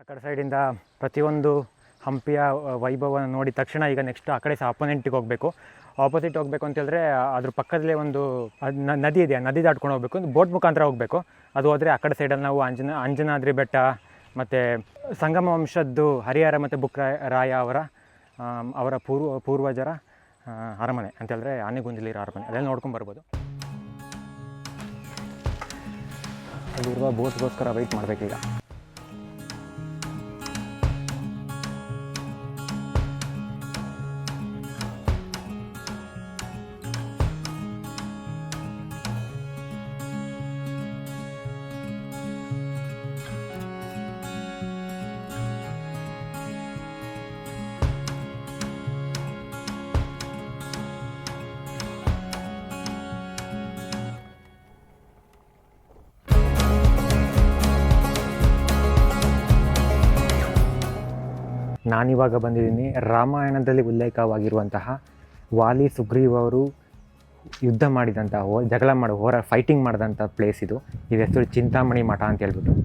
ಕಡೆ ಸೈಡಿಂದ ಪ್ರತಿಯೊಂದು ಹಂಪಿಯ ವೈಭವವನ್ನು ನೋಡಿದ ತಕ್ಷಣ ಈಗ ನೆಕ್ಸ್ಟ್ ಆ ಕಡೆ ಸಹ ಆಪೋನೆಂಟಿಗೆ ಹೋಗಬೇಕು. ಆಪೋಸಿಟ್ ಹೋಗಬೇಕು ಅಂತ ಹೇಳಿದ್ರೆ ಅದ್ರ ಪಕ್ಕದಲ್ಲೇ ಒಂದು ನದಿ ಇದೆ, ನದಿ ದಾಟ್ಕೊಂಡು ಹೋಗಬೇಕು, ಒಂದು ಬೋಟ್ ಮುಖಾಂತರ ಹೋಗಬೇಕು. ಅದು ಹೋದರೆ ಆ ಕಡೆ ಸೈಡಲ್ಲಿ ನಾವು ಅಂಜನಾದ್ರಿ ಬೆಟ್ಟ ಮತ್ತು ಸಂಗಮ ವಂಶದ್ದು ಹರಿಹರ ಮತ್ತು ಬುಕ್ಕರಾಯ ಅವರ ಪೂರ್ವಜರ ಅರಮನೆ ಅಂತ ಹೇಳಿದ್ರೆ ಆನೆಗುಂದಿಲಿರೋ ಅರಮನೆ, ಅದೆಲ್ಲ ನೋಡ್ಕೊಂಡು ಬರ್ಬೋದು. ಅಲ್ಲಿರುವ ಬೋಟ್ಗೋಸ್ಕರ ವೆಯ್ಟ್ ಮಾಡಬೇಕೀಗ. ನಾನಿವಾಗ ಬಂದಿದ್ದೀನಿ ರಾಮಾಯಣದಲ್ಲಿ ಉಲ್ಲೇಖವಾಗಿರುವಂತಹ ವಾಲಿ ಸುಗ್ರೀವರು ಯುದ್ಧ ಮಾಡಿದಂತಹ ಜಗಳ ಫೈಟಿಂಗ್ ಮಾಡಿದಂಥ ಪ್ಲೇಸ್ ಇದು. ಇದು ಹೆಸರು ಚಿಂತಾಮಣಿ ಮಠ ಅಂತ ಹೇಳ್ಬಿಟ್ಟು.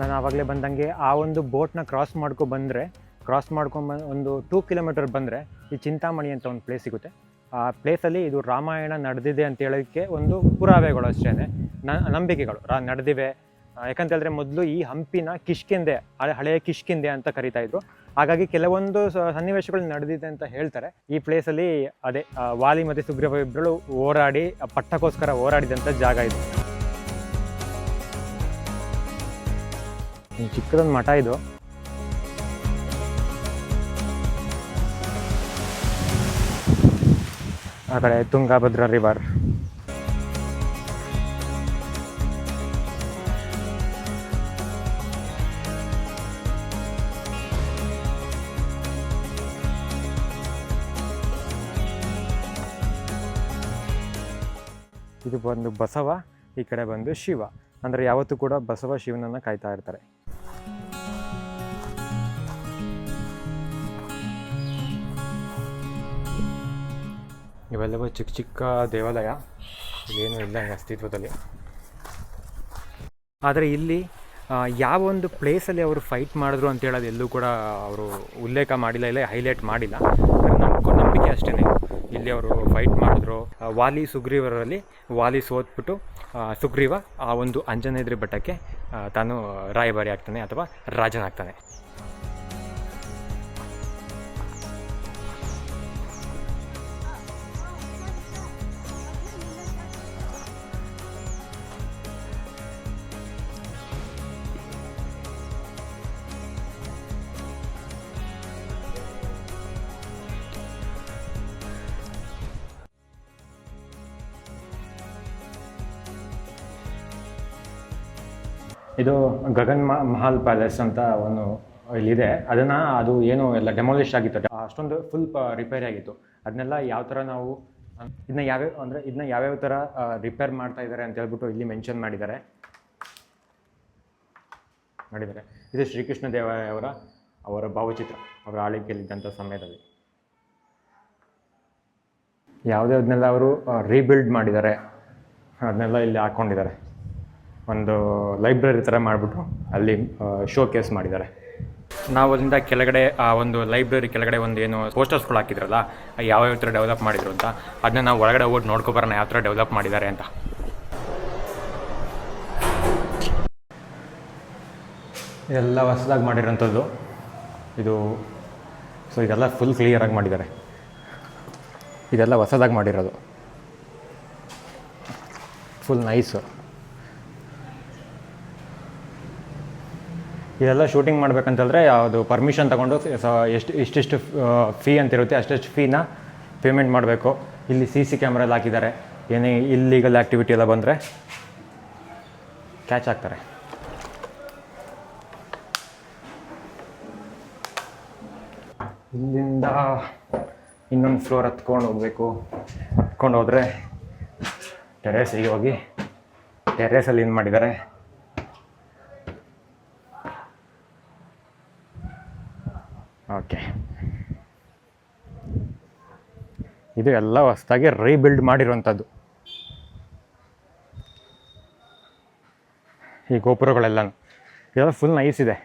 ನಾನು ಆವಾಗಲೇ ಬಂದಂಗೆ ಆ ಒಂದು ಬೋಟ್ನ ಕ್ರಾಸ್ ಮಾಡ್ಕೊಂಡು ಒಂದು 2 ಕಿಲೋಮೀಟರ್ ಬಂದರೆ ಈ ಚಿಂತಾಮಣಿ ಅಂತ ಒಂದು ಪ್ಲೇಸ್ ಸಿಗುತ್ತೆ. ಆ ಪ್ಲೇಸಲ್ಲಿ ಇದು ರಾಮಾಯಣ ನಡೆದಿದೆ ಅಂತ ಹೇಳೋಕ್ಕೆ ಒಂದು ಪುರಾವೆಗಳು ಅಷ್ಟೇ, ನಂಬಿಕೆಗಳು ನಡೆದಿವೆ. ಯಾಕಂತೇಳಿದ್ರೆ ಮೊದಲು ಈ ಹಂಪಿನ ಕಿಷ್ಕಿಂದೆ, ಹಳೆಯ ಕಿಷ್ಕಿಂದೆ ಅಂತ ಕರೀತಾ ಇದ್ರು. ಹಾಗಾಗಿ ಕೆಲವೊಂದು ಸನ್ನಿವೇಶಗಳು ನಡೆದಿದೆ ಅಂತ ಹೇಳ್ತಾರೆ. ಈ ಪ್ಲೇಸಲ್ಲಿ ಅದೇ ವಾಲಿ ಮತ್ತು ಸುಗ್ರೀವ ಇಬ್ಬರು ಹೋರಾಡಿ ಪಟ್ಟಕ್ಕೋಸ್ಕರ ಹೋರಾಡಿದಂಥ ಜಾಗ ಇದು. ಚಿಕ್ಕದೊಂದು ಮಠ ಇದು. ಆ ಕಡೆ ತುಂಗಭದ್ರಾ ರಿವರ್. ಇದು ಬಂದು ಬಸವ, ಈ ಕಡೆ ಬಂದು ಶಿವ. ಅಂದರೆ ಯಾವತ್ತೂ ಕೂಡ ಬಸವ ಶಿವನನ್ನು ಕಾಯ್ತಾ ಇರ್ತಾರೆ. ಇವೆಲ್ಲವೂ ಚಿಕ್ಕ ಚಿಕ್ಕ ದೇವಾಲಯ, ಇಲ್ಲೇನೂ ಇಲ್ಲ ಅಸ್ತಿತ್ವದಲ್ಲಿ. ಆದರೆ ಇಲ್ಲಿ ಯಾವ ಒಂದು ಪ್ಲೇಸಲ್ಲಿ ಅವರು ಫೈಟ್ ಮಾಡಿದ್ರು ಅಂತ ಹೇಳೋದು ಎಲ್ಲೂ ಕೂಡ ಅವರು ಉಲ್ಲೇಖ ಮಾಡಿಲ್ಲ, ಇಲ್ಲ ಹೈಲೈಟ್ ಮಾಡಿಲ್ಲ. ನಂಬಿಕೆ ಅಷ್ಟೇ. ಇಲ್ಲಿ ಅವರು ಫೈಟ್ ಮಾಡಿದ್ರು. ವಾಲಿ ಸುಗ್ರೀವರಲ್ಲಿ ವಾಲಿ ಸೋತ್ಬಿಟ್ಟು ಸುಗ್ರೀವ ಆ ಒಂದು ಅಂಜನಾದ್ರಿ ಬೆಟ್ಟಕ್ಕೆ ತಾನು ರಾಯಭಾರಿ ಆಗ್ತಾನೆ ಅಥವಾ ರಾಜನಾಗ್ತಾನೆ. ಇದು ಗಗನ್ ಮಹಲ್ ಪ್ಯಾಲೇಸ್ ಅಂತ ಒಂದು ಇಲ್ಲಿದೆ. ಅದು ಏನು ಎಲ್ಲ ಡೆಮಾಲಿಷ್ ಆಗಿತ್ತು, ಅಷ್ಟೊಂದು ಫುಲ್ ರಿಪೇರಿ ಆಗಿತ್ತು. ಅದನ್ನೆಲ್ಲ ಯಾವ ಥರ ನಾವು ಇದನ್ನ ಯಾವ್ಯಾವ ಥರ ರಿಪೇರ್ ಮಾಡ್ತಾ ಇದ್ದಾರೆ ಅಂತ ಹೇಳ್ಬಿಟ್ಟು ಇಲ್ಲಿ ಮೆನ್ಷನ್ ಮಾಡಿದ್ದಾರೆ. ಇದು ಶ್ರೀಕೃಷ್ಣ ದೇವರಾಯ ಅವರ ಭಾವಚಿತ್ರ, ಅವರ ಆಳ್ವಿಕೆಯಲ್ಲಿದ್ದಂಥ ಸಮಯದಲ್ಲಿ ಯಾವುದನ್ನೆಲ್ಲ ಅವರು ರೀಬಿಲ್ಡ್ ಮಾಡಿದ್ದಾರೆ ಅದನ್ನೆಲ್ಲ ಇಲ್ಲಿ ಹಾಕ್ಕೊಂಡಿದ್ದಾರೆ. ಒಂದು ಲೈಬ್ರರಿ ಥರ ಮಾಡಿಬಿಟ್ಟು ಅಲ್ಲಿ ಶೋ ಕೇಸ್ ಮಾಡಿದ್ದಾರೆ. ನಾವು ಅಲ್ಲಿಂದ ಕೆಳಗಡೆ ಆ ಒಂದು ಲೈಬ್ರರಿ ಕೆಳಗಡೆ ಒಂದು ಏನು ಪೋಸ್ಟರ್ಸ್ಗಳು ಹಾಕಿದ್ರಲ್ಲ, ಯಾವ್ಯಾವ ಥರ ಡೆವಲಪ್ ಮಾಡಿದ್ರು ಅಂತ, ಅದನ್ನ ನಾವು ಒಳಗಡೆ ಹೋಗಿ ನೋಡ್ಕೊಬರೋಣ ಯಾವ ಥರ ಡೆವಲಪ್ ಮಾಡಿದ್ದಾರೆ ಅಂತ. ಇದೆಲ್ಲ ಹೊಸದಾಗಿ ಮಾಡಿರೋಂಥದ್ದು ಇದು. ಸೊ ಇದೆಲ್ಲ ಫುಲ್ ಕ್ಲಿಯರಾಗಿ ಮಾಡಿದ್ದಾರೆ. ಇದೆಲ್ಲ ಹೊಸದಾಗಿ ಮಾಡಿರೋದು, ಫುಲ್ ನೈಸು. ಇದೆಲ್ಲ ಶೂಟಿಂಗ್ ಮಾಡ್ಬೇಕಂತಂದರೆ ಯಾವುದು ಪರ್ಮಿಷನ್ ತೊಗೊಂಡು ಇಷ್ಟಿಷ್ಟು ಫೀ ಅಂತಿರುತ್ತೆ, ಅಷ್ಟೆಷ್ಟು ಫೀನ ಪೇಮೆಂಟ್ ಮಾಡಬೇಕು. ಇಲ್ಲಿ CC ಕ್ಯಾಮ್ರಲ್ಲಿ ಹಾಕಿದ್ದಾರೆ. ಏನೇ ಇಲ್ಲೀಗಲ್ ಆ್ಯಕ್ಟಿವಿಟಿ ಎಲ್ಲ ಬಂದರೆ ಕ್ಯಾಚ್ ಆಗ್ತಾರೆ. ಇಲ್ಲಿಂದ ಇನ್ನೊಂದು ಫ್ಲೋರ್ ಹತ್ಕೊಂಡು ಹೋಗಬೇಕು. ಹತ್ಕೊಂಡು ಹೋದರೆ ಟೆರೇಸಿಗೆ ಹೋಗಿ ಟೆರೇಸಲ್ಲಿ ಏನು ಮಾಡಿದ್ದಾರೆ ಓಕೆ, ಇದು ಎಲ್ಲ ಹೊಸದಾಗಿ ರೀಬಿಲ್ಡ್ ಮಾಡಿರುವಂಥದ್ದು ಈ ಗೋಪುರಗಳೆಲ್ಲನೂ. ಇದೆಲ್ಲ ಫುಲ್ ನೈಸ್ ಇದೆ.